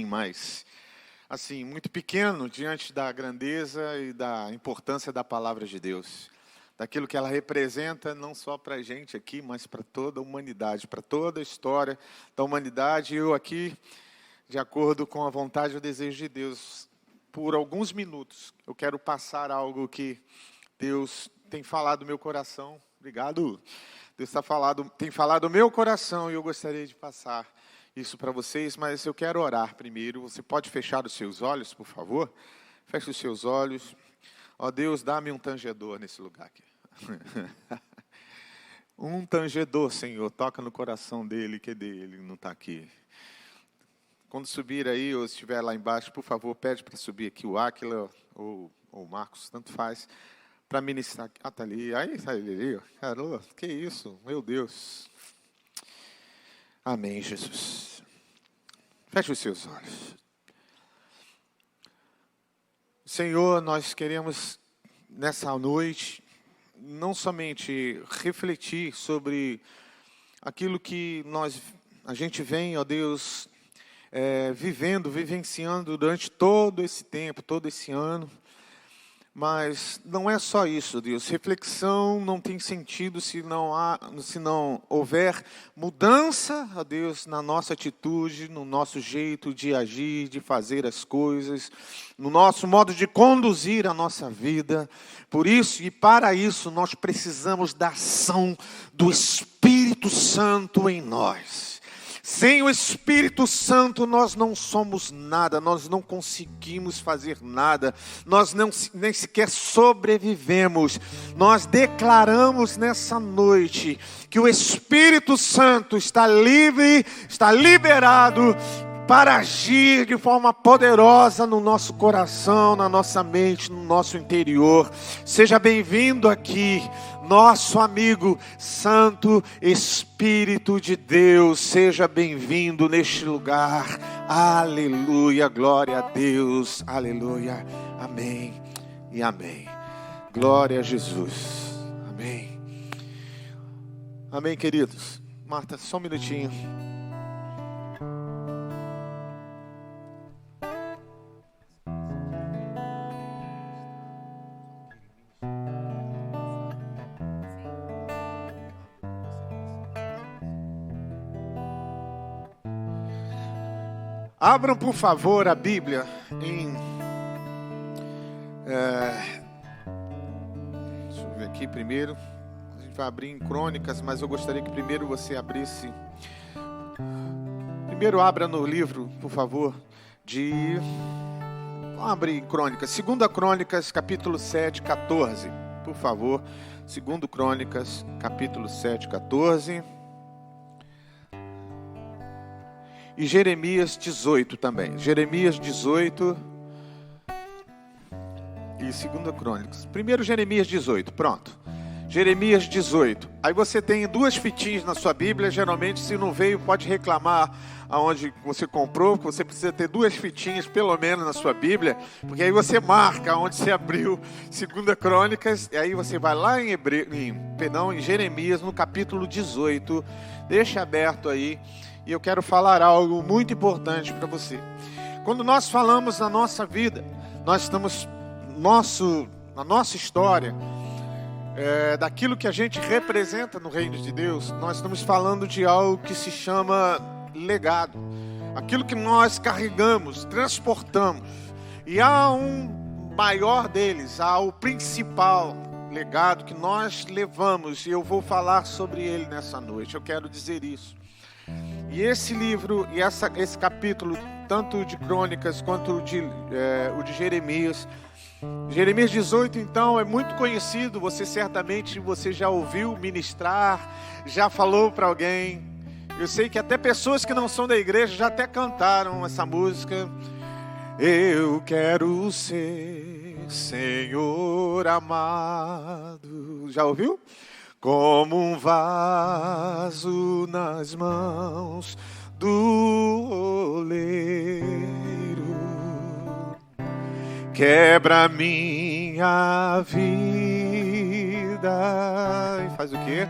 mas assim, muito pequeno diante da grandeza e da importância da palavra de Deus. Daquilo que ela representa, não só para a gente aqui, mas para toda a humanidade, para toda a história da humanidade. Eu aqui, de acordo com a vontade e o desejo de Deus, por alguns minutos, eu quero passar algo que Deus tem falado no meu coração. Obrigado. Deus tem falado no meu coração e eu gostaria de passar isso para vocês, mas eu quero orar primeiro. Você pode fechar os seus olhos, por favor? Feche os seus olhos. Ó Deus, dá-me um tangedor nesse lugar aqui. Um tangedor, Senhor, toca no coração dele, que dele não está aqui. Quando subir aí, ou estiver lá embaixo, por favor, pede para subir aqui o Áquila ou o Marcos, tanto faz, para ministrar. Ah, está ali. Aí, está ali. Caramba, que isso? Meu Deus. Amém, Jesus. Feche os seus olhos. Senhor, nós queremos, nessa noite, não somente refletir sobre aquilo que a gente vem, ó Deus, vivenciando durante todo esse tempo, todo esse ano. Mas não é só isso, Deus. Reflexão não tem sentido se não houver mudança, ó Deus, na nossa atitude, no nosso jeito de agir, de fazer as coisas, no nosso modo de conduzir a nossa vida. Por isso e para isso nós precisamos da ação do Espírito Santo em nós. Sem o Espírito Santo nós não somos nada, nós não conseguimos fazer nada, nós nem sequer sobrevivemos. Nós declaramos nessa noite que o Espírito Santo está livre, está liberado para agir de forma poderosa no nosso coração, na nossa mente, no nosso interior. Seja bem-vindo aqui, nosso amigo Santo Espírito de Deus. Seja bem-vindo neste lugar. Aleluia, glória a Deus. Aleluia, amém e amém. Glória a Jesus. Amém. Amém, queridos. Marta, só um minutinho. Abram, por favor, a Bíblia em... deixa eu ver aqui primeiro. A gente vai abrir em Crônicas, mas eu gostaria que primeiro você abrisse... Primeiro abra no livro, por favor, Vamos abrir em Crônicas. 2 Crônicas, capítulo 7, 14. Por favor, 2 Crônicas, capítulo 7, 14... E Jeremias 18 também. Jeremias 18 e 2 Crônicas. Primeiro Jeremias 18, pronto. Jeremias 18. Aí você tem duas fitinhas na sua Bíblia. Geralmente, se não veio, pode reclamar aonde você comprou, porque você precisa ter duas fitinhas, pelo menos, na sua Bíblia. Porque aí você marca onde você abriu 2 Crônicas. E aí você vai lá em Jeremias, no capítulo 18. Deixa aberto aí. E eu quero falar algo muito importante para você. Quando nós falamos na nossa vida, nós estamos na nossa história, daquilo que a gente representa no reino de Deus, nós estamos falando de algo que se chama legado. Aquilo que nós carregamos, transportamos. E há um maior deles, há o principal legado que nós levamos, e eu vou falar sobre ele nessa noite. Eu quero dizer isso. E esse livro, e esse capítulo, tanto de Crônicas quanto o de Jeremias. Jeremias 18, então, é muito conhecido. Você certamente já ouviu ministrar, já falou para alguém. Eu sei que até pessoas que não são da igreja já até cantaram essa música. Eu quero ser Senhor amado. Já ouviu? Como um vaso nas mãos do oleiro, quebra minha vida. E faz o quê?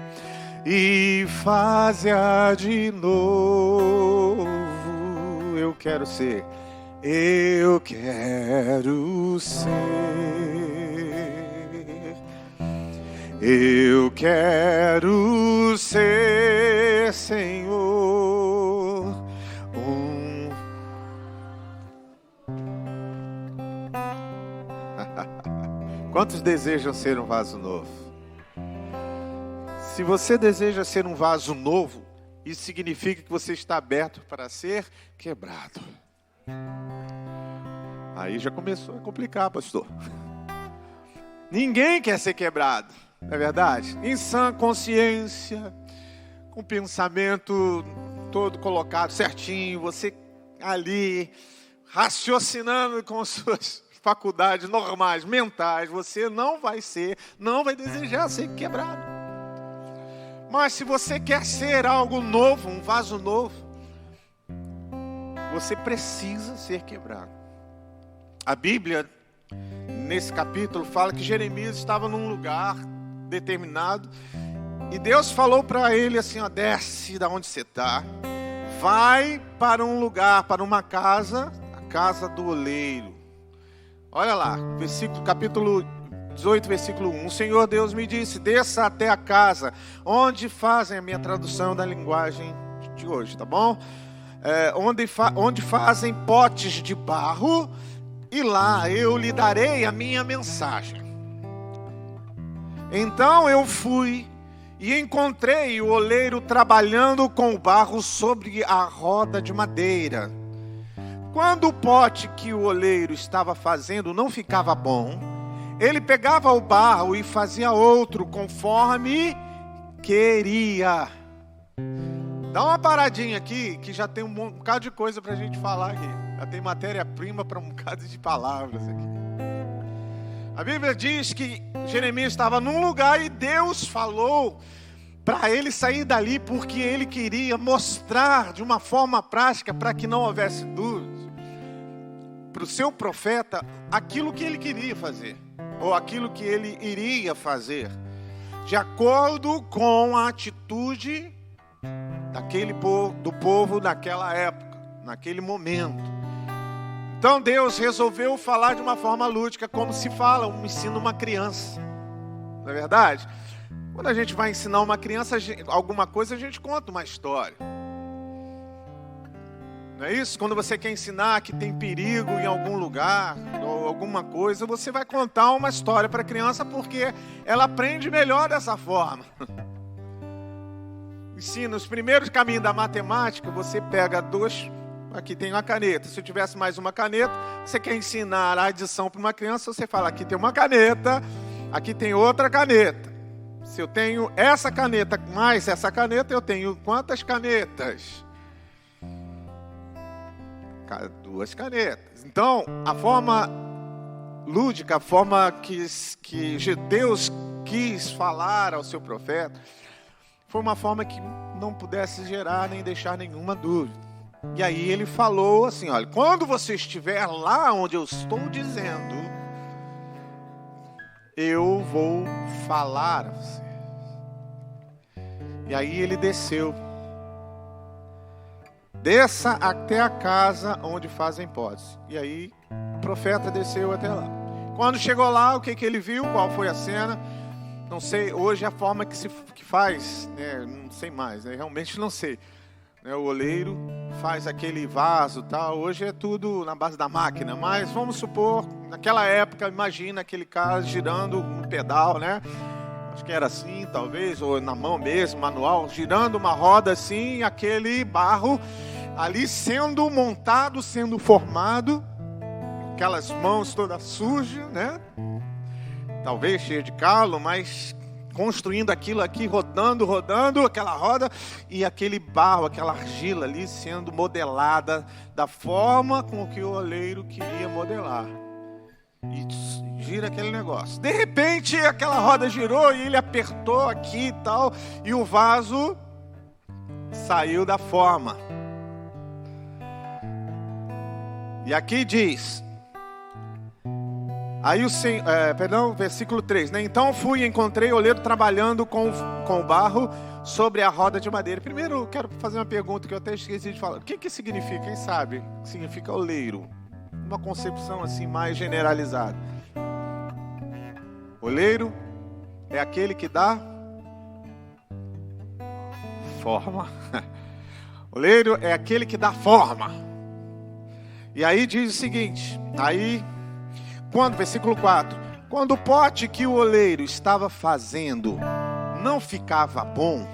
E faz-a de novo. eu quero ser. Eu quero ser. Eu quero ser, Senhor, Quantos desejam ser um vaso novo? Se você deseja ser um vaso novo, isso significa que você está aberto para ser quebrado. Aí já começou a complicar, pastor. Ninguém quer ser quebrado, não é verdade? Em sã consciência, com o pensamento todo colocado certinho, você ali, raciocinando com suas faculdades normais, mentais, você não vai desejar ser quebrado. Mas se você quer ser algo novo, um vaso novo, você precisa ser quebrado. A Bíblia, nesse capítulo, fala que Jeremias estava num lugar determinado e Deus falou para ele assim, ó, desce da onde você está, vai para um lugar, para uma casa, a casa do oleiro. Olha lá, capítulo 18, versículo 1. O Senhor Deus me disse, desça até a casa, onde fazem, a minha tradução da linguagem de hoje, tá bom? Onde fazem potes de barro, e lá eu lhe darei a minha mensagem. Então eu fui e encontrei o oleiro trabalhando com o barro sobre a roda de madeira. Quando o pote que o oleiro estava fazendo não ficava bom, ele pegava o barro e fazia outro conforme queria. Dá uma paradinha aqui, que já tem um bocado de coisa para a gente falar aqui. Já tem matéria-prima para um bocado de palavras aqui. A Bíblia diz que Jeremias estava num lugar e Deus falou para ele sair dali porque ele queria mostrar de uma forma prática, para que não houvesse dúvidas, para o seu profeta aquilo que ele queria fazer, ou aquilo que ele iria fazer, de acordo com a atitude do povo naquela época, naquele momento. Então Deus resolveu falar de uma forma lúdica, como se fala, ensina uma criança, não é verdade? Quando a gente vai ensinar uma criança alguma coisa, a gente conta uma história. Não é isso? Quando você quer ensinar que tem perigo em algum lugar, ou alguma coisa, você vai contar uma história para a criança, porque ela aprende melhor dessa forma. Ensina os primeiros caminhos da matemática, você pega aqui tem uma caneta. Se eu tivesse mais uma caneta, você quer ensinar a adição para uma criança, você fala, aqui tem uma caneta, aqui tem outra caneta. Se eu tenho essa caneta mais essa caneta, eu tenho quantas canetas? 2 canetas. Então, a forma lúdica, a forma que Deus quis falar ao seu profeta, foi uma forma que não pudesse gerar nem deixar nenhuma dúvida. E aí ele falou assim, olha, quando você estiver lá onde eu estou dizendo, eu vou falar a você. E aí ele desceu. Desça até a casa onde fazem potes. E aí o profeta desceu até lá. Quando chegou lá, o que ele viu? Qual foi a cena? Não sei, hoje é a forma que faz, né? Não sei mais, né? Realmente não sei. Né? O oleiro faz aquele vaso, tal. Hoje é tudo na base da máquina, mas vamos supor, naquela época, imagina aquele cara girando um pedal, né? Acho que era assim, talvez, ou na mão mesmo, manual, girando uma roda assim, aquele barro ali sendo montado, sendo formado, aquelas mãos todas sujas, né? Talvez cheio de calo, mas construindo aquilo aqui, rodando, aquela roda, e aquele barro, aquela argila ali sendo modelada da forma com que o oleiro queria modelar. E gira aquele negócio. De repente, aquela roda girou e ele apertou aqui e tal, e o vaso saiu da forma. E aqui diz... Aí versículo 3, né? Então fui e encontrei o oleiro trabalhando com o barro sobre a roda de madeira. Primeiro, eu quero fazer uma pergunta que eu até esqueci de falar. O que significa? Quem sabe? O que significa oleiro? Uma concepção assim mais generalizada. Oleiro é aquele que dá forma. Oleiro é aquele que dá forma. E aí diz o seguinte, versículo 4, quando o pote que o oleiro estava fazendo não ficava bom,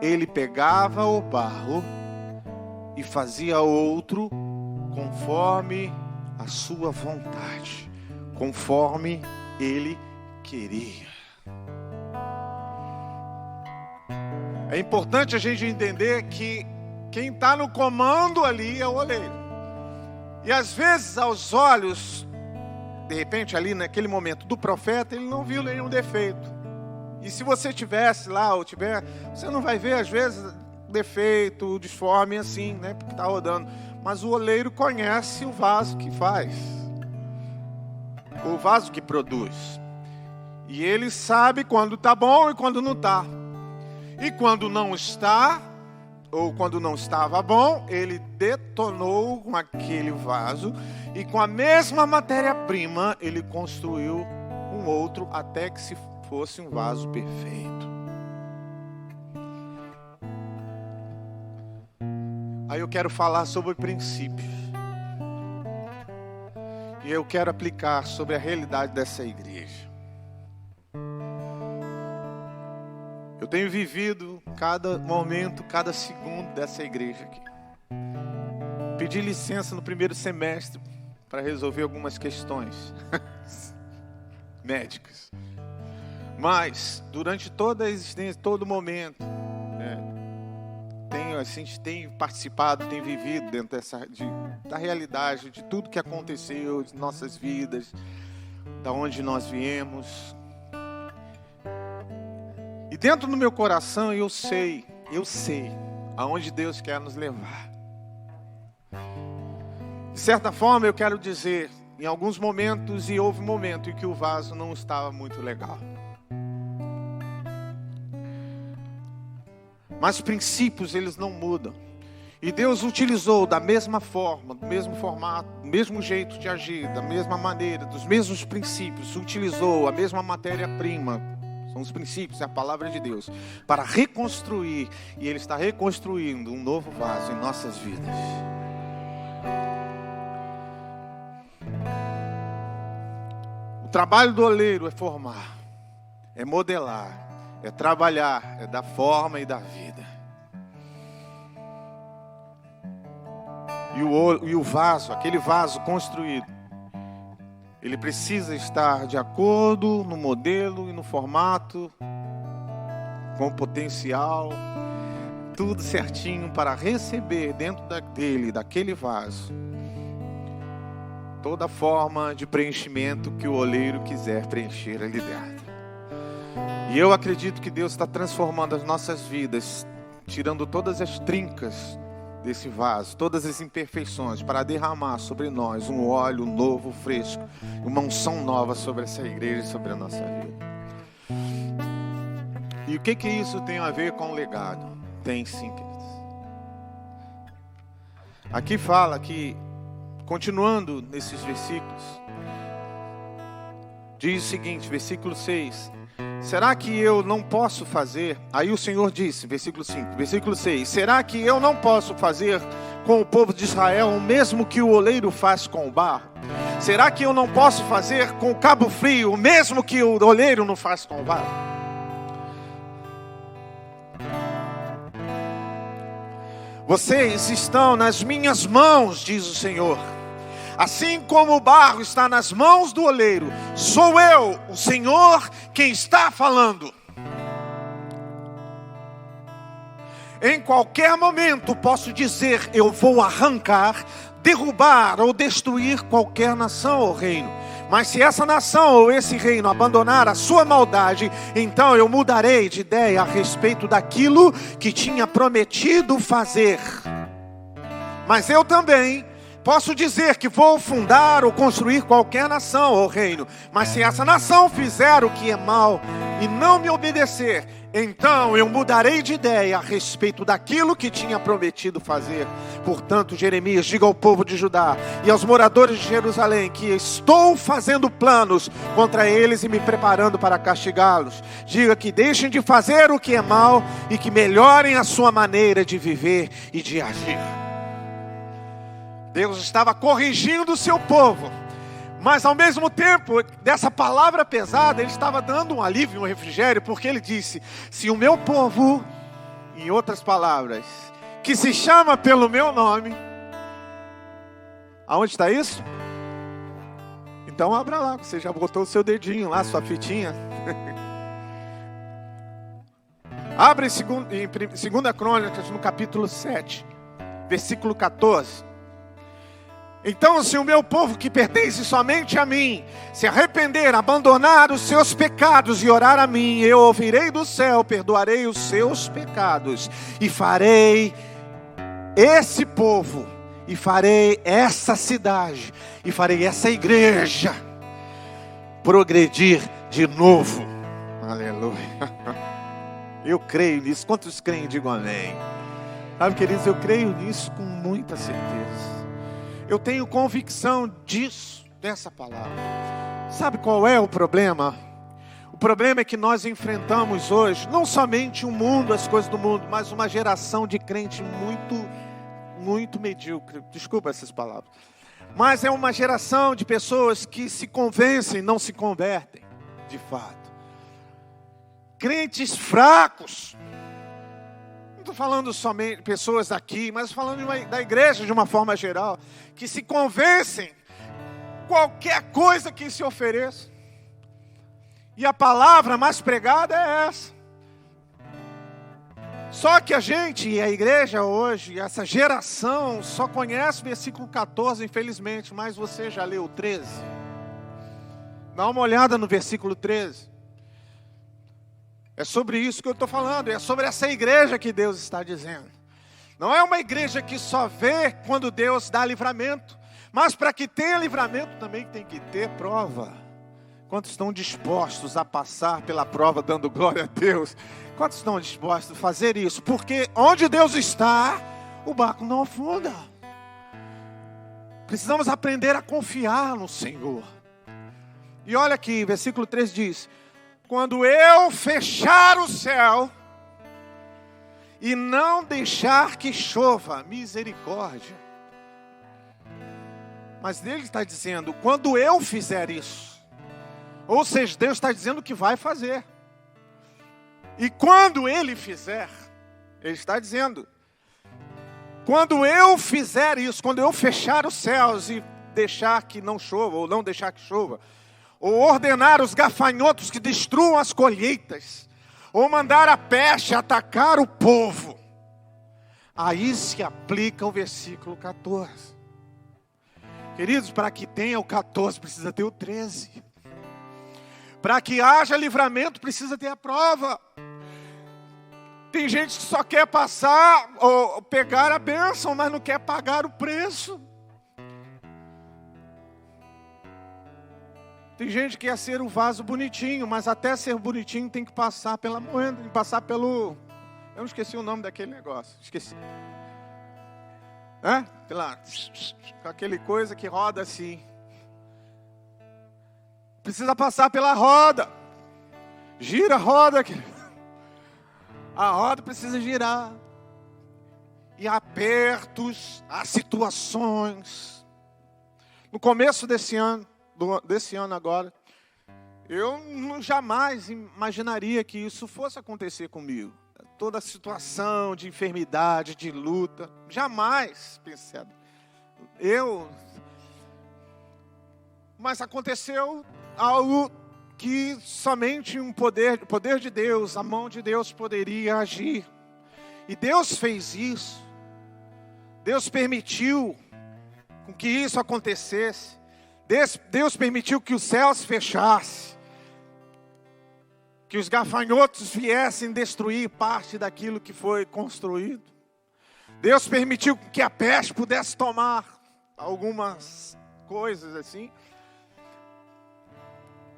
ele pegava o barro e fazia outro conforme a sua vontade, conforme ele queria. É importante a gente entender que quem está no comando ali é o oleiro. E às vezes, aos olhos, de repente ali naquele momento do profeta, ele não viu nenhum defeito. E se você tivesse lá, ou tiver, você não vai ver às vezes defeito, disforme assim, né? Porque está rodando. Mas o oleiro conhece o vaso que faz. O vaso que produz. E ele sabe quando está bom e quando não está. E quando não está, ou quando não estava bom, ele detonou com aquele vaso e com a mesma matéria-prima ele construiu um outro até que se fosse um vaso perfeito. Aí eu quero falar sobre princípios. E eu quero aplicar sobre a realidade dessa igreja. Eu tenho vivido cada momento, cada segundo dessa igreja aqui. Pedi licença no primeiro semestre para resolver algumas questões médicas. Mas, durante toda a existência, todo momento, a gente tem participado, tem vivido dentro da realidade, de tudo que aconteceu, de nossas vidas, da onde nós viemos. E dentro do meu coração eu sei aonde Deus quer nos levar. De certa forma eu quero dizer, em alguns momentos, e houve um momento em que o vaso não estava muito legal. Mas os princípios, eles não mudam. E Deus utilizou da mesma forma, do mesmo formato, do mesmo jeito de agir, da mesma maneira, dos mesmos princípios, utilizou a mesma matéria-prima. São os princípios, é a palavra de Deus, para reconstruir, e Ele está reconstruindo um novo vaso em nossas vidas. O trabalho do oleiro é formar, é modelar, é trabalhar, é dar forma e dar vida. E o vaso, aquele vaso construído, ele precisa estar de acordo no modelo e no formato, com o potencial, tudo certinho para receber dentro daquele vaso, toda forma de preenchimento que o oleiro quiser preencher ali dentro. E eu acredito que Deus está transformando as nossas vidas, tirando todas as trincas desse vaso, todas as imperfeições, para derramar sobre nós um óleo novo, fresco, uma unção nova sobre essa igreja e sobre a nossa vida. E o que isso tem a ver com o legado? Tem sim, queridos. Aqui fala que, continuando nesses versículos, diz o seguinte, versículo 6: será que eu não posso fazer? Aí o Senhor disse, versículo 5, versículo 6: será que eu não posso fazer com o povo de Israel o mesmo que o oleiro faz com o barro? Será que eu não posso fazer com o cabo frio o mesmo que o oleiro não faz com o barro? Vocês estão nas minhas mãos, diz o Senhor. Assim como o barro está nas mãos do oleiro, sou eu, o Senhor, quem está falando. Em qualquer momento posso dizer, eu vou arrancar, derrubar ou destruir qualquer nação ou reino. Mas se essa nação ou esse reino abandonar a sua maldade, então eu mudarei de ideia a respeito daquilo que tinha prometido fazer. Mas eu também Posso dizer que vou fundar ou construir qualquer nação ou reino, mas se essa nação fizer o que é mal e não me obedecer, então eu mudarei de ideia a respeito daquilo que tinha prometido fazer. Portanto, Jeremias, diga ao povo de Judá e aos moradores de Jerusalém que estou fazendo planos contra eles e me preparando para castigá-los. Diga que deixem de fazer o que é mal e que melhorem a sua maneira de viver e de agir. Deus estava corrigindo o seu povo, mas ao mesmo tempo, dessa palavra pesada, ele estava dando um alívio, um refrigério, porque ele disse: se o meu povo, em outras palavras, que se chama pelo meu nome, aonde está isso? Então abra lá, você já botou o seu dedinho lá, sua fitinha. Abre em 2 Crônicas, no capítulo 7, versículo 14. Então, se o meu povo que pertence somente a mim se arrepender, abandonar os seus pecados e orar a mim, eu ouvirei do céu, perdoarei os seus pecados e farei esse povo, e farei essa cidade, e farei essa igreja progredir de novo. Aleluia. Eu creio nisso. Quantos creem? Digam amém. Sabe, queridos, eu creio nisso com muita certeza. Eu tenho convicção disso, dessa palavra. Sabe qual é o problema? O problema é que nós enfrentamos hoje, não somente o mundo, as coisas do mundo, mas uma geração de crente muito medíocre. Desculpa essas palavras. Mas é uma geração de pessoas que se convencem, não se convertem, de fato. Crentes fracos. Não estou falando somente de pessoas aqui, mas falando da igreja de uma forma geral, que se convencem qualquer coisa que se ofereça. E a palavra mais pregada é essa. Só que a gente e a igreja hoje, essa geração, só conhece o versículo 14, infelizmente, mas você já leu o 13? Dá uma olhada no versículo 13. É sobre isso que eu estou falando, é sobre essa igreja que Deus está dizendo. Não é uma igreja que só vê quando Deus dá livramento, mas para que tenha livramento também tem que ter prova. Quantos estão dispostos a passar pela prova dando glória a Deus? Quantos estão dispostos a fazer isso? Porque onde Deus está, o barco não afunda. Precisamos aprender a confiar no Senhor. E olha aqui, versículo 3 diz: quando eu fechar o céu e não deixar que chova, misericórdia. Mas ele está dizendo, quando eu fizer isso. Ou seja, Deus está dizendo que vai fazer. E quando ele fizer, ele está dizendo, quando eu fizer isso, quando eu fechar os céus e deixar que não chova, ou não deixar que chova, ou ordenar os gafanhotos que destruam as colheitas, ou mandar a peste atacar o povo, aí se aplica o versículo 14. Queridos, para que tenha o 14, precisa ter o 13. Para que haja livramento, precisa ter a prova. Tem gente que só quer passar ou pegar a bênção, mas não quer pagar o preço. Tem gente que quer ser o vaso bonitinho, mas até ser bonitinho tem que passar pela moeda, tem que passar pelo... Eu não esqueci o nome daquele negócio, esqueci. Lá, com aquele coisa que roda assim. Precisa passar pela roda. Gira a roda. A roda precisa girar. E há apertos, há situações. No começo desse ano agora, eu jamais imaginaria que isso fosse acontecer comigo. Toda a situação de enfermidade, de luta, jamais pensei. Mas aconteceu algo que somente o poder de Deus, a mão de Deus poderia agir. E Deus fez isso. Deus permitiu com que isso acontecesse. Deus permitiu que os céus fechassem. Que os gafanhotos viessem destruir parte daquilo que foi construído. Deus permitiu que a peste pudesse tomar algumas coisas assim,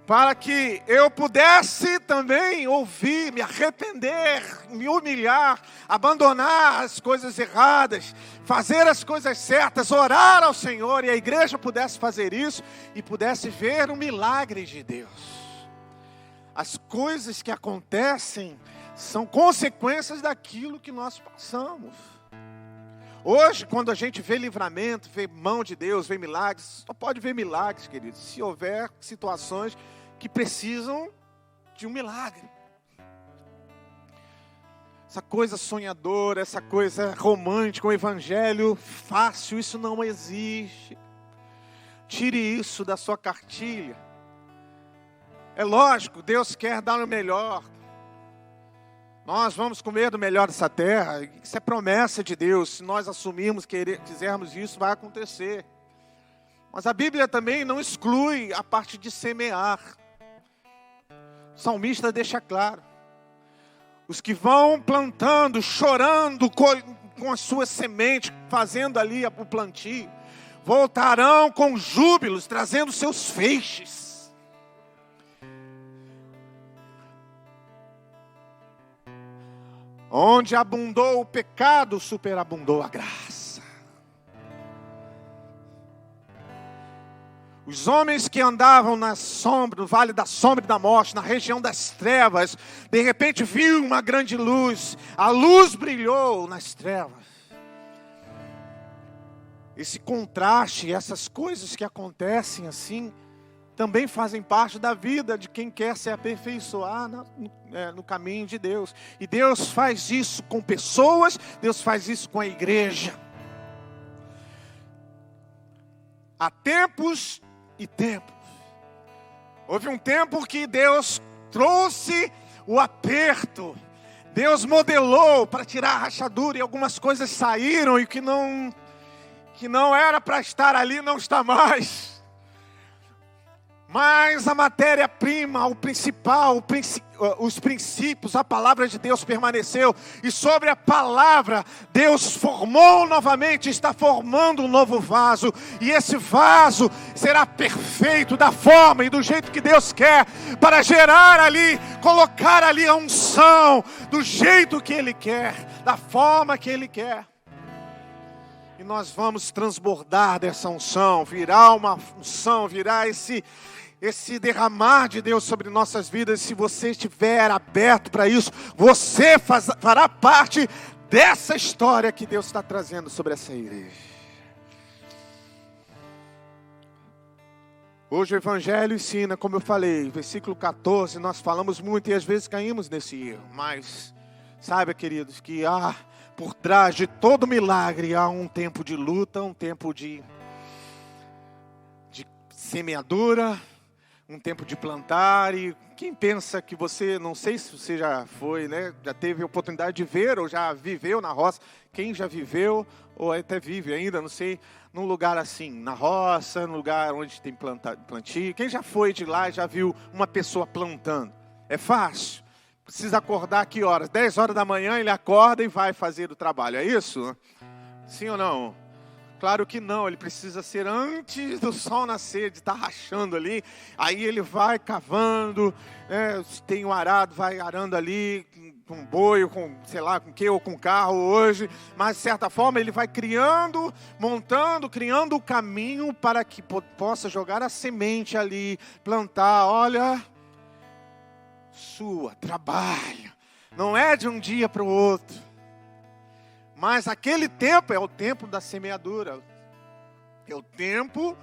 para que eu pudesse também ouvir, me arrepender, me humilhar, abandonar as coisas erradas, fazer as coisas certas, orar ao Senhor, e a igreja pudesse fazer isso e pudesse ver o milagre de Deus. As coisas que acontecem são consequências daquilo que nós passamos. Hoje, quando a gente vê livramento, vê mão de Deus, vê milagres, só pode ver milagres, queridos, se houver situações que precisam de um milagre. Essa coisa sonhadora, essa coisa romântica, o evangelho fácil, isso não existe. Tire isso da sua cartilha. É lógico, Deus quer dar o melhor. Nós vamos comer do melhor dessa terra. Isso é promessa de Deus. Se nós assumirmos, quisermos isso, vai acontecer. Mas a Bíblia também não exclui a parte de semear. O salmista deixa claro. Os que vão plantando, chorando com as suas sementes, fazendo ali o plantio, voltarão com júbilos, trazendo seus feixes. Onde abundou o pecado, superabundou a graça. Os homens que andavam na sombra, no vale da sombra e da morte, na região das trevas, de repente viu uma grande luz. A luz brilhou nas trevas. Esse contraste, essas coisas que acontecem assim, também fazem parte da vida de quem quer se aperfeiçoar no caminho de Deus. E Deus faz isso com pessoas, Deus faz isso com a igreja. Há tempos e tempos. Houve um tempo que Deus trouxe o aperto. Deus modelou para tirar a rachadura e algumas coisas saíram e que não era para estar ali, não está mais. Mas a matéria-prima, o principal, os princípios, a palavra de Deus permaneceu. E sobre a palavra, Deus formou novamente, está formando um novo vaso. E esse vaso será perfeito da forma e do jeito que Deus quer. Para gerar ali, colocar ali a unção, do jeito que Ele quer, da forma que Ele quer. E nós vamos transbordar dessa unção, virá uma unção, virá esse derramar de Deus sobre nossas vidas. Se você estiver aberto para isso, você fará parte dessa história que Deus está trazendo sobre essa igreja. Hoje o Evangelho ensina, como eu falei, versículo 14, nós falamos muito e às vezes caímos nesse erro. Mas saiba, queridos, que por trás de todo milagre há um tempo de luta, um tempo de semeadura, um tempo de plantar. E quem pensa que você, não sei se você já foi, né? Já teve a oportunidade de ver ou já viveu na roça. Quem já viveu ou até vive ainda, não sei, num lugar assim, na roça, num lugar onde tem plantio. Quem já foi de lá e já viu uma pessoa plantando? É fácil. Precisa acordar que horas? 10 horas da manhã ele acorda e vai fazer o trabalho. É isso? Sim ou não? Claro que não, ele precisa ser antes do sol nascer, de estar rachando ali. Aí ele vai cavando, tem um arado, vai arando ali com boi, ou com sei lá com que, ou com carro hoje. Mas de certa forma ele vai criando, montando, criando o caminho para que possa jogar a semente ali, plantar. Olha, trabalho. Não é de um dia para o outro. Mas aquele tempo é o tempo da semeadura. É o tempo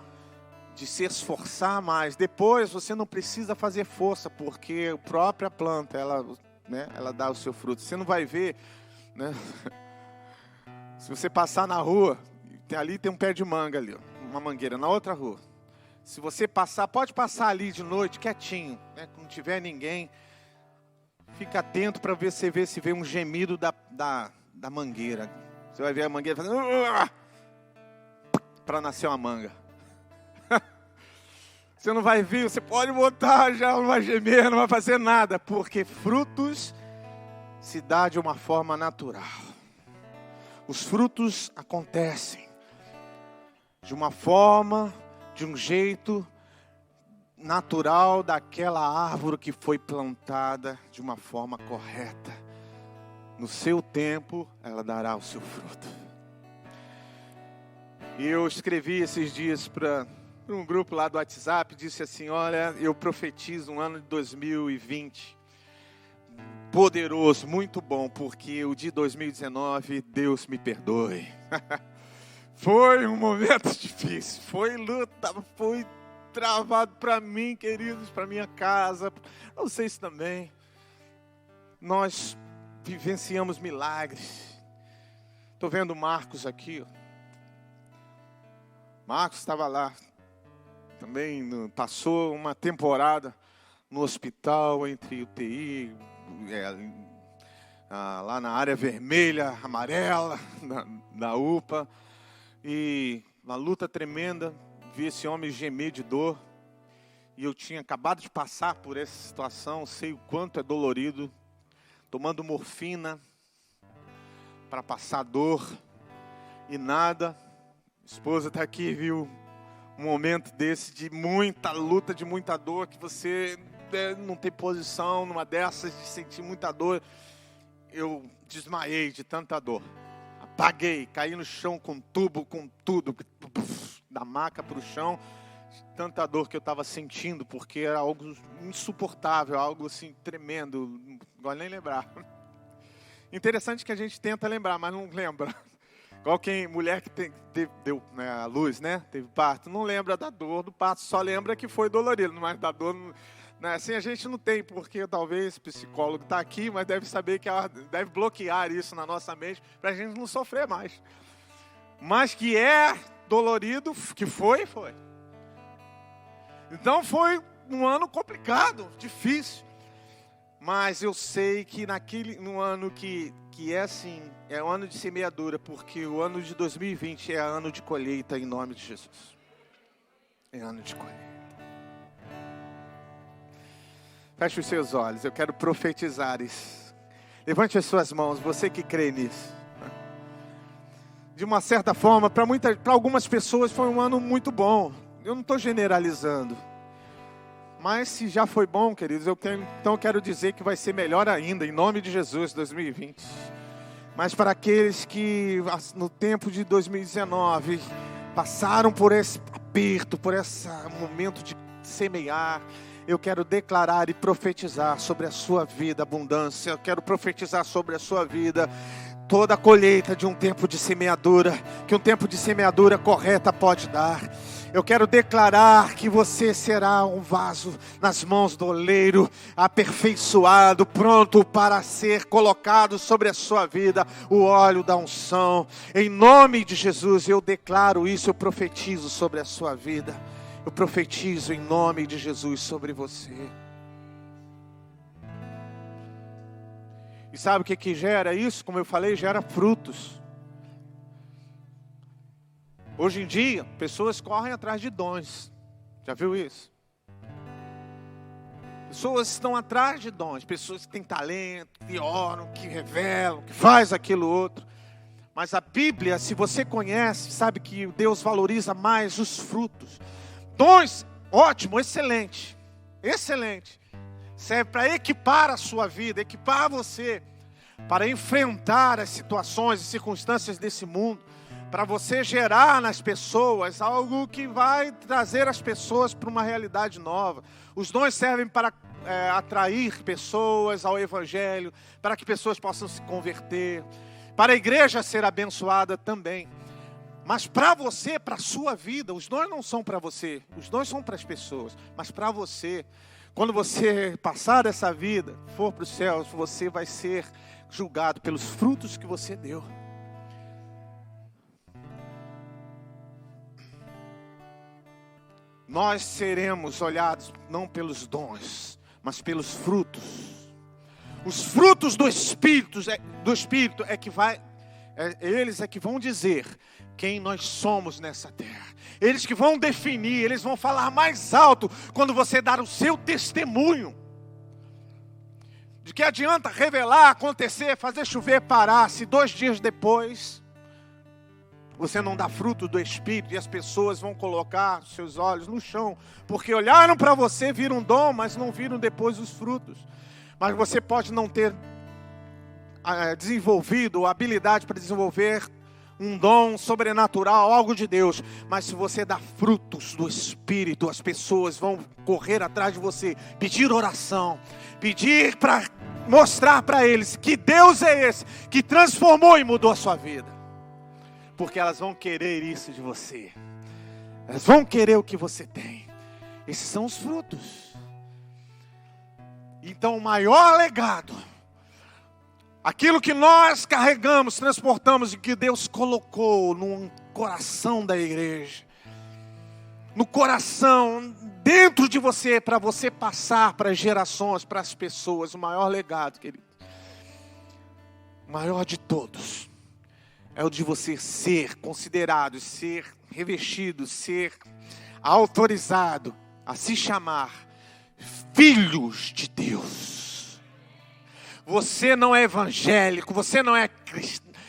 de se esforçar mais. Depois você não precisa fazer força, porque a própria planta, ela dá o seu fruto. Você não vai ver, né? Se você passar na rua, ali tem um pé de manga ali, uma mangueira, na outra rua. Se você passar, pode passar ali de noite, quietinho, né? Quando não tiver ninguém, fica atento para ver se vê um gemido da mangueira. Você vai ver a mangueira fazendo para nascer uma manga. Você não vai ver, você pode botar já, não vai gemer, não vai fazer nada, porque frutos se dá de uma forma natural. Os frutos acontecem. de uma forma, de um jeito natural daquela árvore que foi plantada de uma forma correta. No seu tempo, ela dará o seu fruto. E eu escrevi esses dias para um grupo lá do WhatsApp, disse assim: olha, eu profetizo um ano de 2020 poderoso, muito bom, porque o de 2019, Deus me perdoe. Foi um momento difícil, foi luta, foi travado para mim, queridos, para minha casa, não sei se também. Nós vivenciamos milagres. Estou vendo o Marcos aqui. Marcos estava lá, também passou uma temporada no hospital, entre UTI, lá na área vermelha, amarela, da UPA, e uma luta tremenda. Vi esse homem gemer de dor, e eu tinha acabado de passar por essa situação, sei o quanto é dolorido, tomando morfina para passar dor, e nada. Esposa está aqui, viu? Um momento desse de muita luta, de muita dor, que você não tem posição numa dessas, de sentir muita dor. Eu desmaiei de tanta dor. Apaguei, caí no chão com tubo, com tudo, da maca para o chão. Tanta dor que eu estava sentindo, porque era algo insuportável, algo assim tremendo. Não gosto nem lembrar. Interessante que a gente tenta lembrar, mas não lembra. Igual mulher que deu a luz, né? Teve parto, não lembra da dor do parto, só lembra que foi dolorido, mas da dor, né? Assim a gente não tem, porque talvez o psicólogo está aqui, mas deve saber que ela deve bloquear isso na nossa mente, para a gente não sofrer mais. Mas que é dolorido, que foi. Então foi um ano complicado, difícil. Mas eu sei que no ano que é assim, é o ano de semeadura, porque o ano de 2020 é ano de colheita em nome de Jesus. É ano de colheita. Feche os seus olhos, eu quero profetizar isso. Levante as suas mãos, você que crê nisso. De uma certa forma, para algumas pessoas foi um ano muito bom. Eu não estou generalizando. Mas se já foi bom, queridos, então eu quero dizer que vai ser melhor ainda, em nome de Jesus, 2020. Mas para aqueles que no tempo de 2019 passaram por esse aperto, por esse momento de semear, eu quero declarar e profetizar sobre a sua vida abundância. Eu quero profetizar sobre a sua vida toda a colheita de um tempo de semeadura, que um tempo de semeadura correta pode dar. Eu quero declarar que você será um vaso nas mãos do oleiro, aperfeiçoado, pronto para ser colocado sobre a sua vida o óleo da unção. Em nome de Jesus, eu declaro isso, eu profetizo sobre a sua vida. Eu profetizo em nome de Jesus sobre você. E sabe o que gera isso? Como eu falei, gera frutos. Hoje em dia, pessoas correm atrás de dons. Já viu isso? Pessoas estão atrás de dons. Pessoas que têm talento, que oram, que revelam, que faz aquilo outro. Mas a Bíblia, se você conhece, sabe que Deus valoriza mais os frutos. Dons, ótimo, excelente. Excelente. Serve para equipar a sua vida, equipar você para enfrentar as situações e circunstâncias desse mundo. Para você gerar nas pessoas algo que vai trazer as pessoas para uma realidade nova. Os dons servem para atrair pessoas ao Evangelho, para que pessoas possam se converter, para a igreja ser abençoada também. Mas para você, para a sua vida, os dons não são para você, os dons são para as pessoas, mas para você. Quando você passar essa vida, for para os céus, você vai ser julgado pelos frutos que você deu. Nós seremos olhados não pelos dons, mas pelos frutos. Os frutos do Espírito eles é que vão dizer quem nós somos nessa terra. Eles que vão definir, eles vão falar mais alto quando você dar o seu testemunho. De que adianta revelar, acontecer, fazer chover, parar, se 2 dias depois você não dá fruto do Espírito e as pessoas vão colocar seus olhos no chão, porque olharam para você, viram um dom, mas não viram depois os frutos. Mas você pode não ter desenvolvido a habilidade para desenvolver um dom sobrenatural, algo de Deus, mas se você dá frutos do Espírito, as pessoas vão correr atrás de você, pedir oração, pedir para mostrar para eles que Deus é esse, que transformou e mudou a sua vida, porque elas vão querer isso de você, elas vão querer o que você tem. Esses são os frutos. Então o maior legado, aquilo que nós carregamos, transportamos e que Deus colocou no coração da igreja, no coração, dentro de você, para você passar para as gerações, para as pessoas, o maior legado, querido, o maior de todos, é o de você ser considerado, ser revestido, ser autorizado a se chamar filhos de Deus. Você não é evangélico, você não é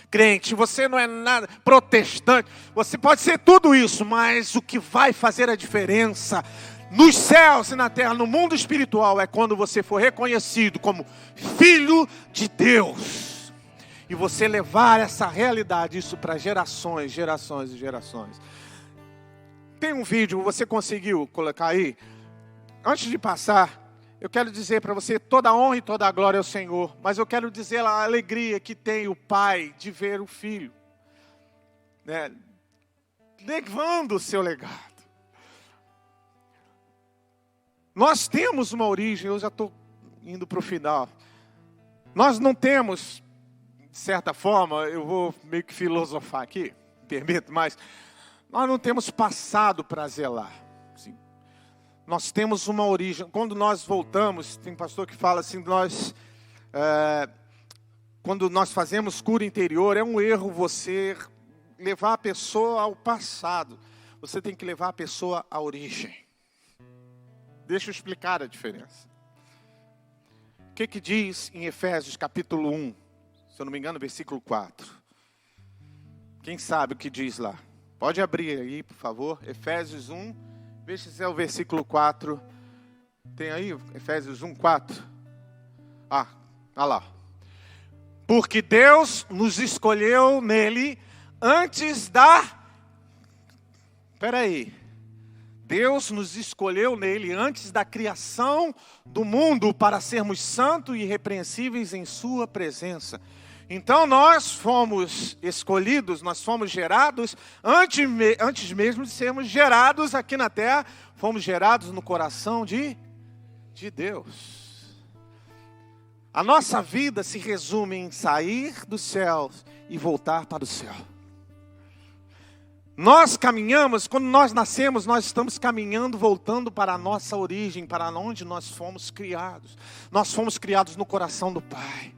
crente, você não é nada protestante. Você pode ser tudo isso, mas o que vai fazer a diferença nos céus e na terra, no mundo espiritual, é quando você for reconhecido como filho de Deus. E você levar essa realidade, isso para gerações, gerações e gerações. Tem um vídeo, você conseguiu colocar aí? Antes de passar, eu quero dizer para você, toda a honra e toda a glória ao Senhor, mas eu quero dizer a alegria que tem o pai de ver o filho, né, levando o seu legado. Nós temos uma origem, eu já estou indo para o final. Nós não temos, de certa forma, eu vou meio que filosofar aqui, permito, mas nós não temos passado para zelar. Nós temos uma origem. Quando nós voltamos, tem pastor que fala assim, quando nós fazemos cura interior, é um erro você levar a pessoa ao passado. Você tem que levar a pessoa à origem. Deixa eu explicar a diferença. O que diz em Efésios capítulo 1, se eu não me engano, versículo 4. Quem sabe o que diz lá? Pode abrir aí, por favor, Efésios 1. Veja se é o versículo 4. Tem aí, Efésios 1, 4. Olha lá. Porque Deus nos escolheu nele antes da... Deus nos escolheu nele antes da criação do mundo para sermos santos e irrepreensíveis em sua presença. Então nós fomos escolhidos, nós fomos gerados, antes mesmo de sermos gerados aqui na terra, fomos gerados no coração de Deus. A nossa vida se resume em sair dos céus e voltar para o céu. Nós caminhamos, quando nós nascemos, nós estamos caminhando, voltando para a nossa origem, para onde nós fomos criados. Nós fomos criados no coração do Pai.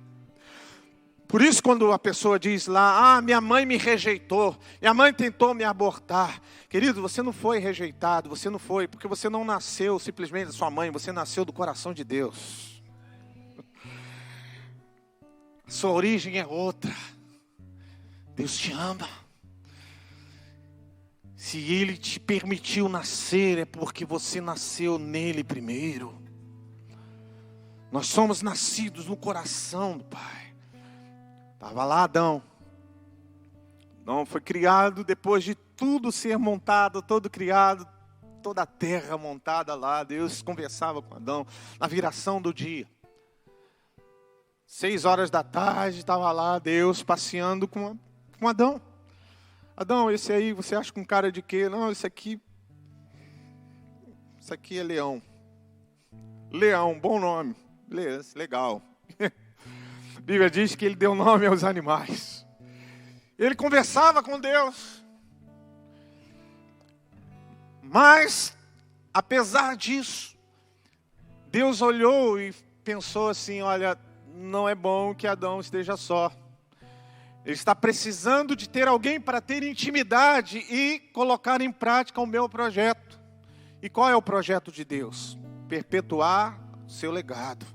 Por isso, quando a pessoa diz lá, minha mãe me rejeitou, minha mãe tentou me abortar. Querido, você não foi rejeitado, você não foi, porque você não nasceu simplesmente da sua mãe, você nasceu do coração de Deus. Sua origem é outra. Deus te ama. Se Ele te permitiu nascer, é porque você nasceu nele primeiro. Nós somos nascidos no coração do Pai. Estava lá Adão. Adão foi criado depois de tudo ser montado, todo criado, toda a terra montada lá. Deus conversava com Adão na viração do dia. 6 horas da tarde, estava lá Deus passeando com Adão. Adão, esse aí, você acha com cara de quê? Não, Isso aqui é leão. Leão, bom nome. Beleza, legal. A Bíblia diz que ele deu nome aos animais. Ele conversava com Deus. Mas, apesar disso, Deus olhou e pensou assim, olha, não é bom que Adão esteja só. Ele está precisando de ter alguém para ter intimidade e colocar em prática o meu projeto. E qual é o projeto de Deus? Perpetuar o seu legado.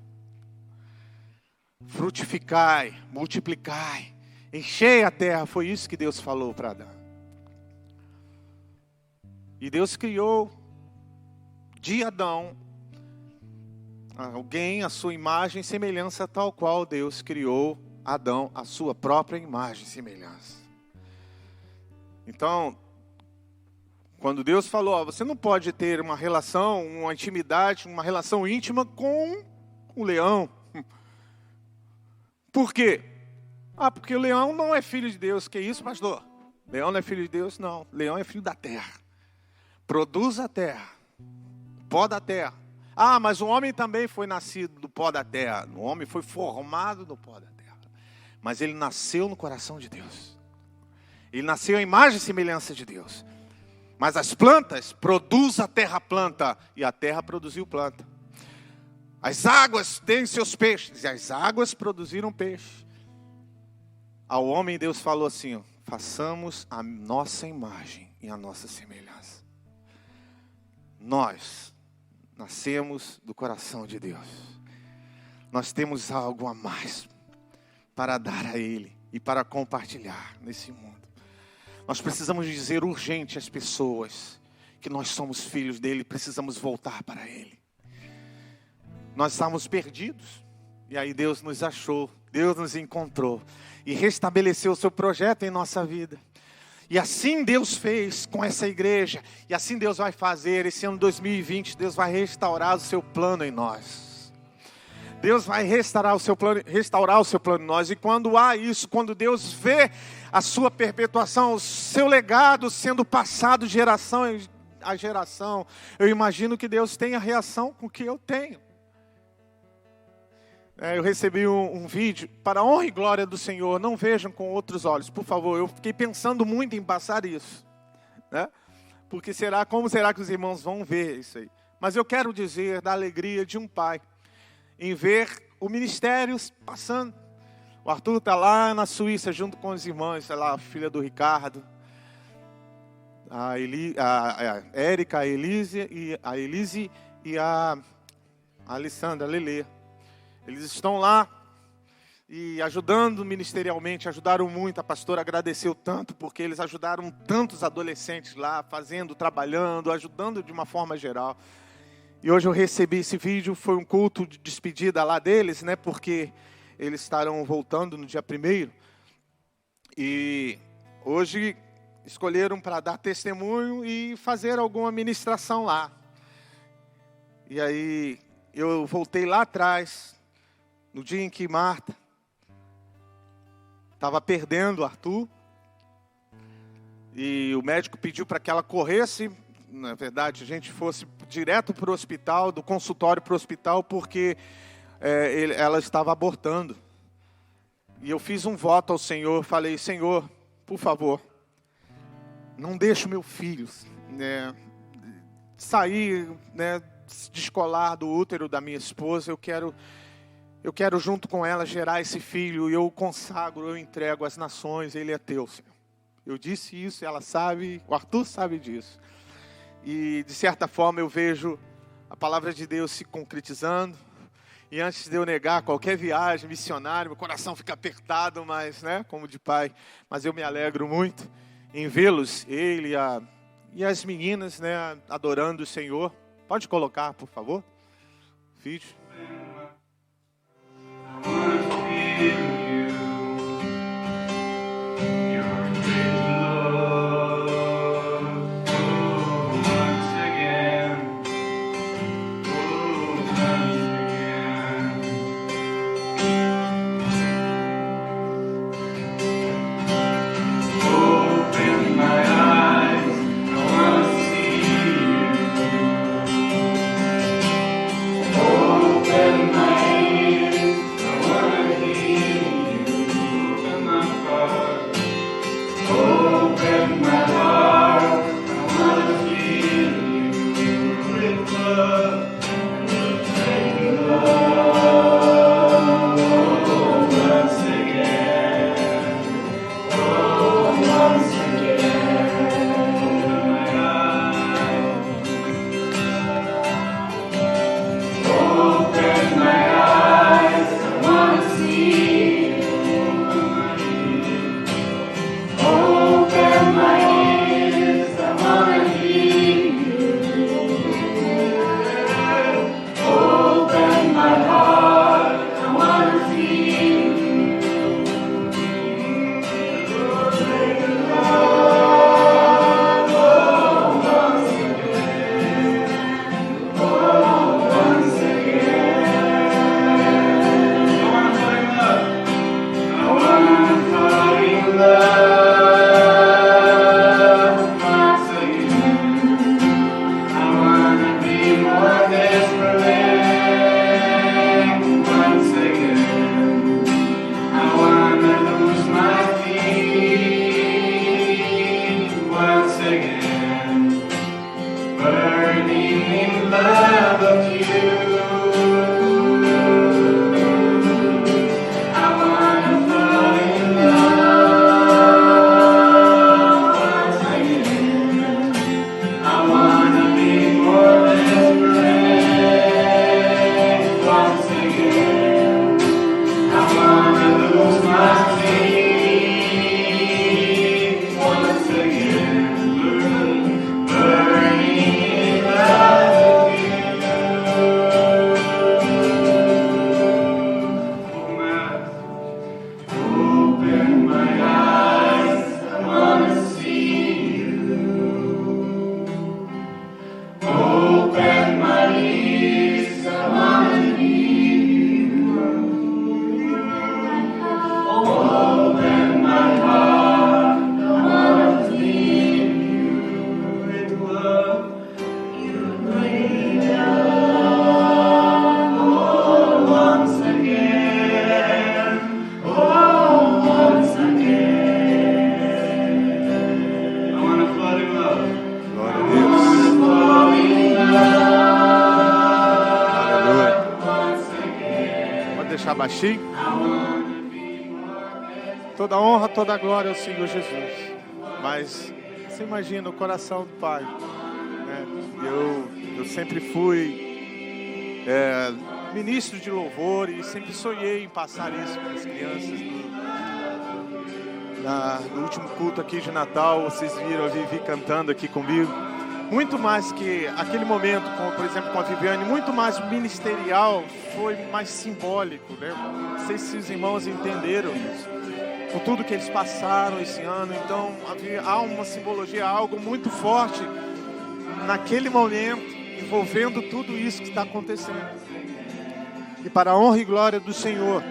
Frutificai, multiplicai, enchei a terra. Foi isso que Deus falou para Adão. E Deus criou de Adão alguém à sua imagem e semelhança, tal qual Deus criou Adão à sua própria imagem e semelhança. Então, quando Deus falou, ó, você não pode ter uma relação, uma intimidade, uma relação íntima com o leão. Por quê? Porque o leão não é filho de Deus. Que isso, pastor? Leão não é filho de Deus? Não. Leão é filho da terra. Produz a terra. Pó da terra. Mas o homem também foi nascido do pó da terra. O homem foi formado no pó da terra. Mas ele nasceu no coração de Deus. Ele nasceu à imagem e semelhança de Deus. Mas as plantas, produz a terra planta. E a terra produziu planta. As águas têm seus peixes. E as águas produziram peixe. Ao homem Deus falou assim, ó, façamos a nossa imagem e a nossa semelhança. Nós nascemos do coração de Deus. Nós temos algo a mais para dar a Ele e para compartilhar nesse mundo. Nós precisamos dizer urgente às pessoas que nós somos filhos dEle, precisamos voltar para Ele. Nós estávamos perdidos e aí Deus nos achou, Deus nos encontrou e restabeleceu o seu projeto em nossa vida. E assim Deus fez com essa igreja. E assim Deus vai fazer. Esse ano 2020, Deus vai restaurar o seu plano em nós. Deus vai restaurar o seu plano em nós. E quando há isso, quando Deus vê a sua perpetuação, o seu legado sendo passado de geração a geração, eu imagino que Deus tenha reação com o que eu tenho. Eu recebi um vídeo, para a honra e glória do Senhor, não vejam com outros olhos, por favor. Eu fiquei pensando muito em passar isso, né? Porque como será que os irmãos vão ver isso aí? Mas eu quero dizer da alegria de um pai, em ver o ministério passando. O Arthur está lá na Suíça, junto com os irmãos, sei lá, a filha do Ricardo, a Érica, a Elise e a Alessandra, a Lelê. Eles estão lá e ajudando ministerialmente, ajudaram muito. A pastora agradeceu tanto, porque eles ajudaram tantos adolescentes lá, fazendo, trabalhando, ajudando de uma forma geral. E hoje eu recebi esse vídeo, foi um culto de despedida lá deles, né? Porque eles estarão voltando no dia 1º. E hoje escolheram para dar testemunho e fazer alguma ministração lá. E aí eu voltei lá atrás, no dia em que Marta estava perdendo o Arthur, e o médico pediu para que ela corresse, na verdade, a gente fosse direto para o hospital, do consultório para o hospital, porque ela estava abortando. E eu fiz um voto ao Senhor, falei, Senhor, por favor, não deixe o meu filho sair, descolar do útero da minha esposa. Eu quero junto com ela gerar esse filho, e eu o consagro, eu entrego às nações, ele é teu, Senhor. Eu disse isso, ela sabe, o Arthur sabe disso. E de certa forma eu vejo a palavra de Deus se concretizando. E antes de eu negar qualquer viagem missionária, meu coração fica apertado, mas, como de pai. Mas eu me alegro muito em vê-los, ele e as meninas, adorando o Senhor. Pode colocar, por favor, o vídeo. Oh, baixar baixinho. Toda honra, toda glória ao Senhor Jesus. Mas você imagina o coração do Pai, né? Eu sempre fui ministro de louvor e sempre sonhei em passar isso para as crianças. No último culto aqui de Natal, vocês viram a Vivi cantando aqui comigo. Muito mais que aquele momento, por exemplo, com a Viviane, muito mais ministerial, foi mais simbólico, né? Não sei se os irmãos entenderam isso, com tudo que eles passaram esse ano. Então há uma simbologia, algo muito forte naquele momento, envolvendo tudo isso que está acontecendo. E para a honra e glória do Senhor,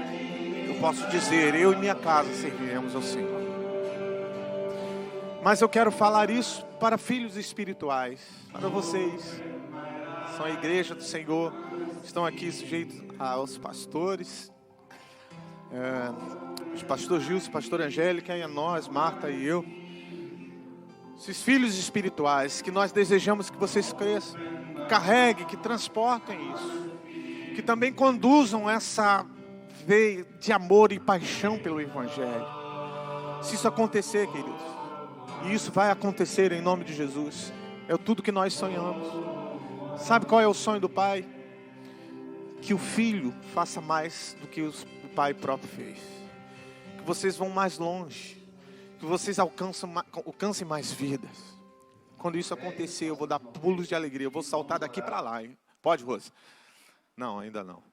eu posso dizer, eu e minha casa serviremos ao Senhor. Mas eu quero falar isso para filhos espirituais, para vocês. São a igreja do Senhor, estão aqui sujeitos aos pastores. O pastor Gilson, a pastora Angélica, e a nós, Marta e eu. Esses filhos espirituais que nós desejamos que vocês cresçam, carreguem, que transportem isso, que também conduzam essa veia de amor e paixão pelo Evangelho. Se isso acontecer, queridos, e isso vai acontecer em nome de Jesus, é tudo que nós sonhamos. Sabe qual é o sonho do Pai? Que o Filho faça mais do que o Pai próprio fez. Que vocês vão mais longe, que vocês alcancem mais vidas. Quando isso acontecer, eu vou dar pulos de alegria, eu vou saltar daqui para lá, hein? Pode, Rosa? Não, ainda não.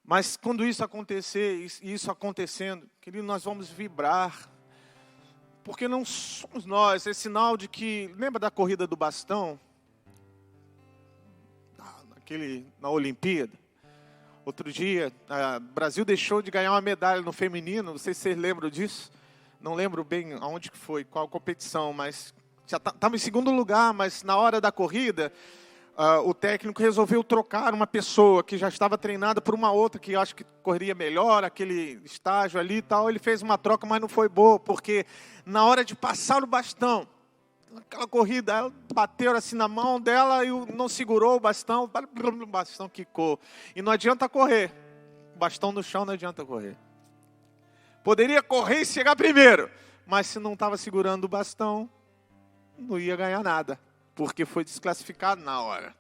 Mas quando isso acontecer, isso acontecendo, querido, nós vamos vibrar. Porque não somos nós, é sinal de que... Lembra da corrida do bastão? Na Olimpíada? Outro dia, o Brasil deixou de ganhar uma medalha no feminino. Não sei se vocês lembram disso. Não lembro bem aonde que foi, qual competição, mas já estava em segundo lugar, mas na hora da corrida... o técnico resolveu trocar uma pessoa que já estava treinada por uma outra que eu acho que correria melhor, aquele estágio ali e tal. Ele fez uma troca, mas não foi boa, porque na hora de passar o bastão, aquela corrida, ela bateu assim na mão dela e não segurou o bastão quicou. E não adianta correr, o bastão no chão não adianta correr. Poderia correr e chegar primeiro, mas se não estava segurando o bastão, não ia ganhar nada, porque foi desclassificado na hora.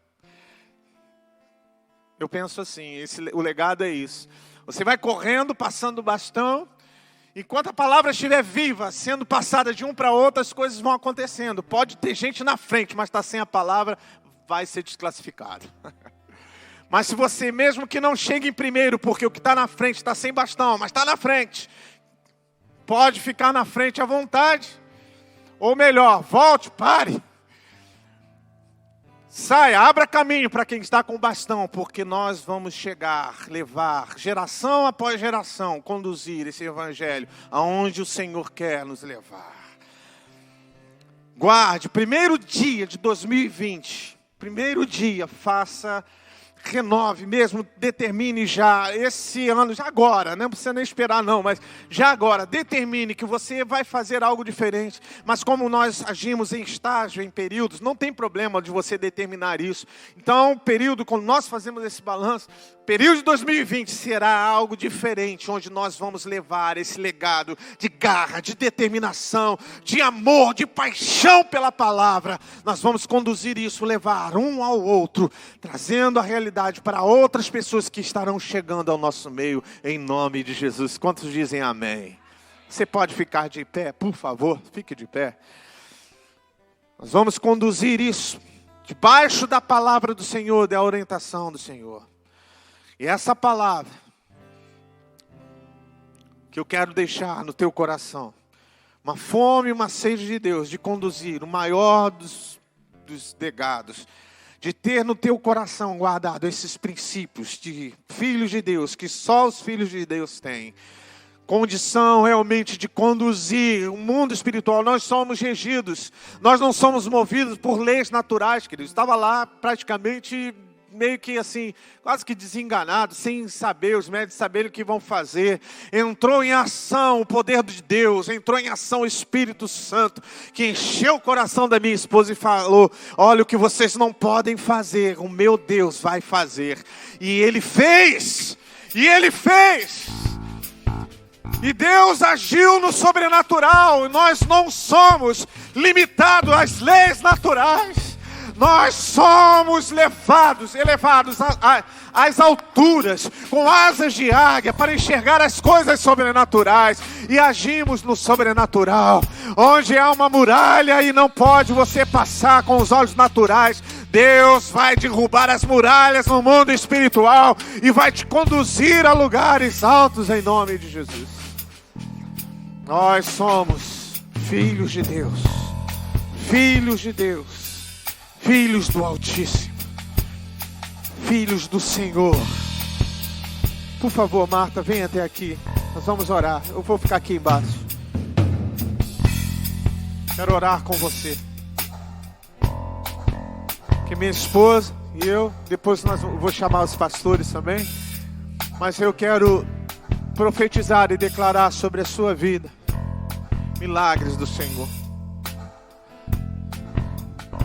Eu penso assim, o legado é isso. Você vai correndo, passando o bastão, enquanto a palavra estiver viva, sendo passada de um para outro, as coisas vão acontecendo. Pode ter gente na frente, mas está sem a palavra, vai ser desclassificado. Mas se você, mesmo que não chegue em primeiro, porque o que está na frente está sem bastão, mas está na frente, pode ficar na frente à vontade. Ou melhor, volte, pare. Saia, abra caminho para quem está com o bastão, porque nós vamos chegar, levar, geração após geração, conduzir esse evangelho aonde o Senhor quer nos levar. Guarde, primeiro dia de 2020, primeiro dia, renove mesmo, determine já esse ano, já agora, não precisa nem esperar não, mas já agora, determine que você vai fazer algo diferente. Mas como nós agimos em estágio, em períodos, não tem problema de você determinar isso. Então, período, quando nós fazemos esse balanço, período de 2020 será algo diferente, onde nós vamos levar esse legado de garra, de determinação, de amor, de paixão pela palavra. Nós vamos conduzir isso, levar um ao outro, trazendo a realidade para outras pessoas que estarão chegando ao nosso meio, em nome de Jesus. Quantos dizem amém? Você pode ficar de pé, por favor, fique de pé. Nós vamos conduzir isso, debaixo da palavra do Senhor, da orientação do Senhor. E essa palavra, que eu quero deixar no teu coração, uma fome e uma sede de Deus, de conduzir o maior dos legados, de ter no teu coração guardado esses princípios de filhos de Deus, que só os filhos de Deus têm. Condição realmente de conduzir o mundo espiritual. Nós somos regidos, nós não somos movidos por leis naturais, queridos. Estava lá praticamente meio que assim, quase que desenganado, sem saber, os médicos saberem o que vão fazer. Entrou em ação o poder de Deus, entrou em ação o Espírito Santo, que encheu o coração da minha esposa e falou: olha, o que vocês não podem fazer, o meu Deus vai fazer. E Ele fez. E Ele fez. E Deus agiu no sobrenatural. Nós não somos limitados às leis naturais. Nós somos elevados às alturas, com asas de águia, para enxergar as coisas sobrenaturais. E agimos no sobrenatural. Onde há uma muralha e não pode você passar com os olhos naturais, Deus vai derrubar as muralhas no mundo espiritual e vai te conduzir a lugares altos em nome de Jesus. Nós somos filhos de Deus. Filhos de Deus. Filhos do Altíssimo, filhos do Senhor. Por favor, Marta, venha até aqui. Nós vamos orar. Eu vou ficar aqui embaixo. Quero orar com você. Que minha esposa e eu, depois vou chamar os pastores também. Mas eu quero profetizar e declarar sobre a sua vida milagres do Senhor.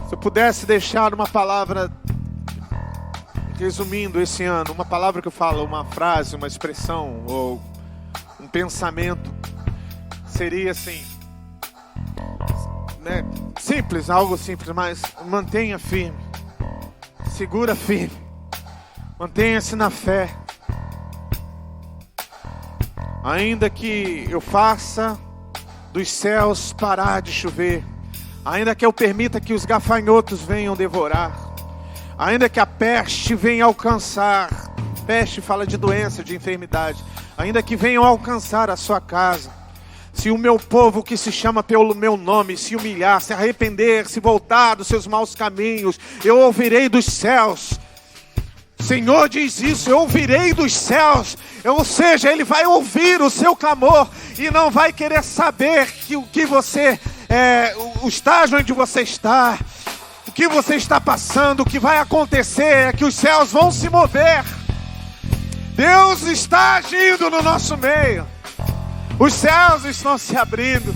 Se eu pudesse deixar uma palavra, resumindo esse ano, uma palavra que eu falo, uma frase, uma expressão ou um pensamento, seria assim, né? Simples, algo simples, mas mantenha firme, segura firme, mantenha-se na fé. Ainda que eu faça dos céus parar de chover, ainda que eu permita que os gafanhotos venham devorar, ainda que a peste venha alcançar, peste fala de doença, de enfermidade, ainda que venham alcançar a sua casa, se o meu povo que se chama pelo meu nome se humilhar, se arrepender, se voltar dos seus maus caminhos, eu ouvirei dos céus. O Senhor diz isso, eu ouvirei dos céus. Ou seja, Ele vai ouvir o seu clamor e não vai querer saber o que você o estágio onde você está, o que você está passando. O que vai acontecer é que os céus vão se mover. Deus está agindo no nosso meio. Os céus estão se abrindo.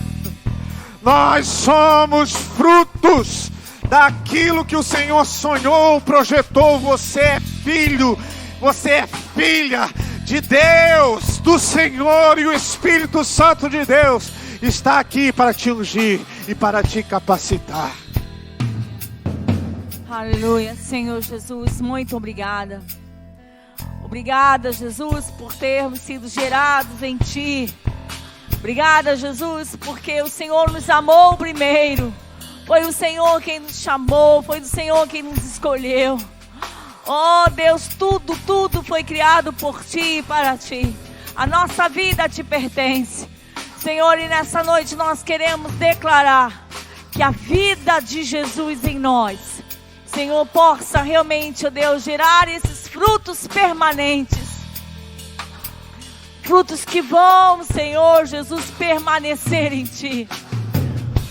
Nós somos frutos daquilo que o Senhor sonhou, projetou. Você é filho, você é filha de Deus, do Senhor, e o Espírito Santo de Deus está aqui para te ungir e para te capacitar. Aleluia, Senhor Jesus, muito obrigada. Obrigada, Jesus, por termos sido gerados em Ti. Obrigada, Jesus, porque o Senhor nos amou primeiro. Foi o Senhor quem nos chamou, foi o Senhor quem nos escolheu. Oh Deus, tudo foi criado por Ti e para Ti. A nossa vida Te pertence. Senhor, e nessa noite nós queremos declarar que a vida de Jesus em nós, Senhor, possa realmente, ó Deus, gerar esses frutos permanentes. Frutos que vão, Senhor Jesus, permanecer em Ti.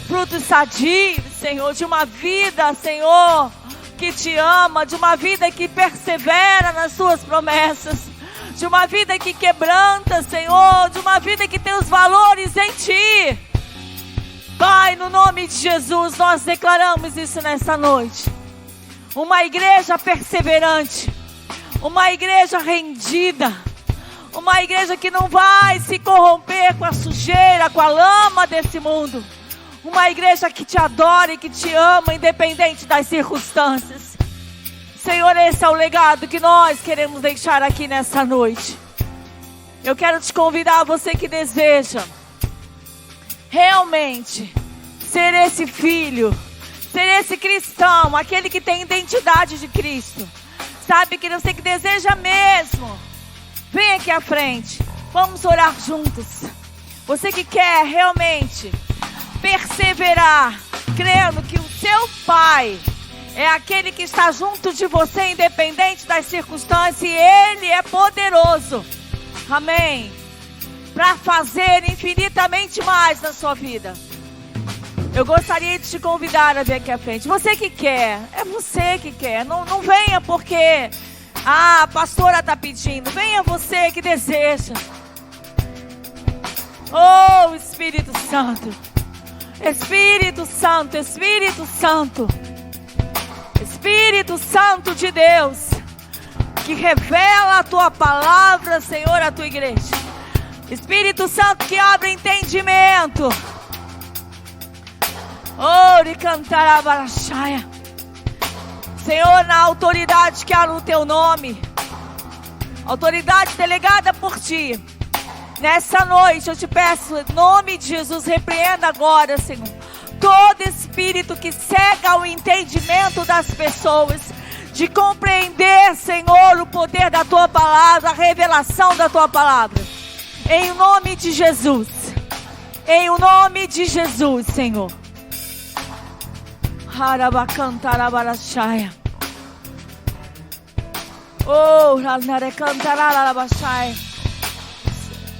Frutos sadios, Senhor, de uma vida, Senhor, que Te ama, de uma vida que persevera nas Suas promessas, de uma vida que quebranta, Senhor, de uma vida que tem os valores em Ti. Pai, no nome de Jesus, nós declaramos isso nessa noite. Uma igreja perseverante, uma igreja rendida, uma igreja que não vai se corromper com a sujeira, com a lama desse mundo. Uma igreja que Te adora e que Te ama, independente das circunstâncias. Senhor, esse é o legado que nós queremos deixar aqui nessa noite. Eu quero te convidar, você que deseja realmente ser esse filho, ser esse cristão, aquele que tem identidade de Cristo. Sabe, que você que deseja mesmo, vem aqui à frente, vamos orar juntos. Você que quer realmente perseverar, crendo que o seu Pai é aquele que está junto de você, independente das circunstâncias, e Ele é poderoso, amém, para fazer infinitamente mais na sua vida. Eu gostaria de te convidar a vir aqui à frente. Você que quer, é você que quer. Não venha porque a pastora está pedindo. Venha você que deseja. Oh, Espírito Santo. Espírito Santo, Espírito Santo. Espírito Santo de Deus, que revela a tua palavra, Senhor, à tua igreja. Espírito Santo, que abre entendimento. Ore cantar a barachaia. Senhor, na autoridade que há no teu nome, autoridade delegada por ti, nessa noite eu te peço, em nome de Jesus, repreenda agora, Senhor, todo espírito que cega o entendimento das pessoas, de compreender, Senhor, o poder da tua palavra, a revelação da tua palavra, em nome de Jesus, em nome de Jesus, Senhor. Harabacantarabarachaia. Oh, Ranarecantarabarachaia.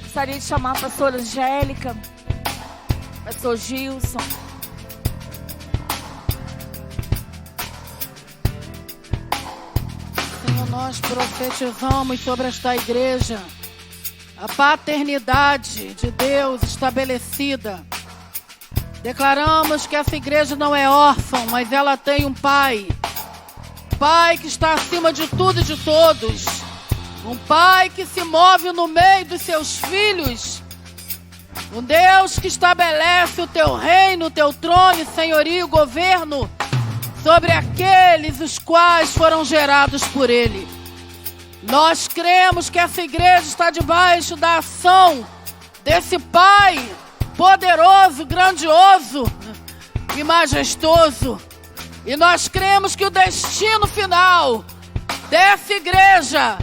Gostaria de chamar a pastora Angélica, pastor Gilson. Senhor, nós profetizamos sobre esta igreja a paternidade de Deus estabelecida. Declaramos que essa igreja não é órfã, mas ela tem um pai. Pai que está acima de tudo e de todos. Um pai que se move no meio dos seus filhos. Um Deus que estabelece o teu reino, o teu trono, senhorio, governo sobre aqueles os quais foram gerados por ele. Nós cremos que essa igreja está debaixo da ação desse pai poderoso, grandioso e majestoso. E nós cremos que o destino final dessa igreja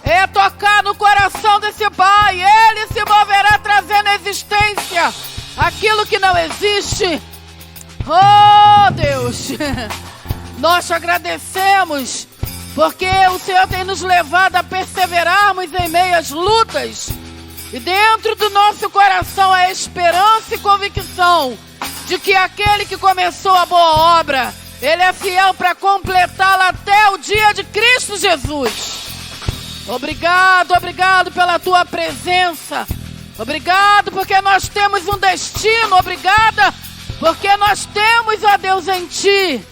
é tocar no coração desse pai. Ele se moverá trazendo à existência aquilo que não existe. Oh Deus, nós te agradecemos porque o Senhor tem nos levado a perseverarmos em meio às lutas. E dentro do nosso coração a esperança e convicção de que aquele que começou a boa obra, ele é fiel para completá-la até o dia de Cristo Jesus. Obrigado, obrigado pela tua presença. Obrigado porque nós temos um destino. Obrigada porque nós temos, ó Deus, em ti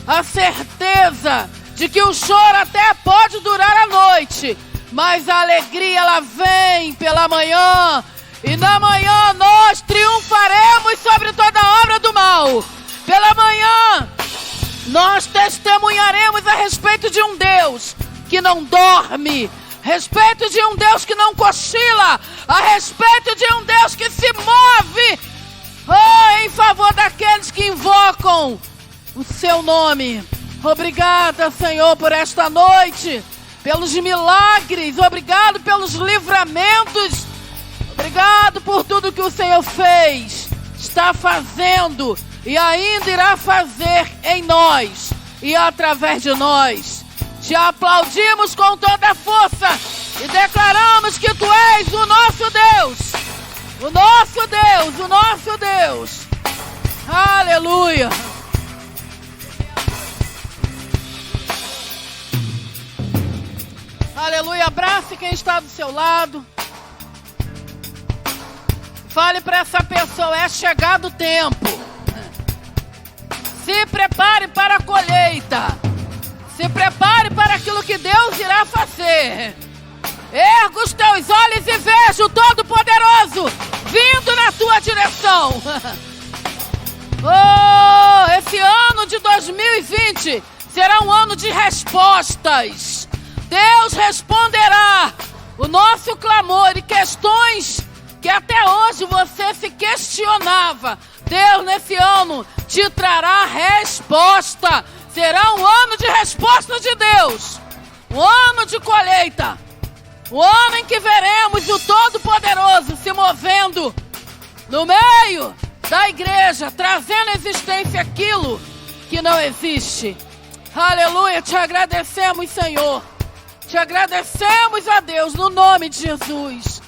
a certeza de que o choro até pode durar a noite, mas a alegria ela vem pela manhã. E na manhã nós triunfaremos sobre toda obra do mal. Pela manhã nós testemunharemos a respeito de um Deus que não dorme, a respeito de um Deus que não cochila, a respeito de um Deus que se move em favor daqueles que invocam o seu nome. Obrigada, Senhor, por esta noite, pelos milagres, obrigado pelos livramentos, obrigado por tudo que o Senhor fez, está fazendo e ainda irá fazer em nós e através de nós. Te aplaudimos com toda a força e declaramos que Tu és o nosso Deus, o nosso Deus, o nosso Deus. Aleluia. Aleluia. Abrace quem está do seu lado. Fale para essa pessoa: é chegado o tempo. Se prepare para a colheita. Se prepare para aquilo que Deus irá fazer. Erga os teus olhos e veja o Todo-Poderoso vindo na tua direção. Oh, esse ano de 2020 será um ano de respostas. Deus responderá o nosso clamor e questões que até hoje você se questionava. Deus nesse ano te trará resposta. Será um ano de resposta de Deus. Um ano de colheita. Um ano em que veremos o Todo-Poderoso se movendo no meio da igreja, trazendo à existência aquilo que não existe. Aleluia, te agradecemos, Senhor. Te agradecemos, a Deus, no nome de Jesus.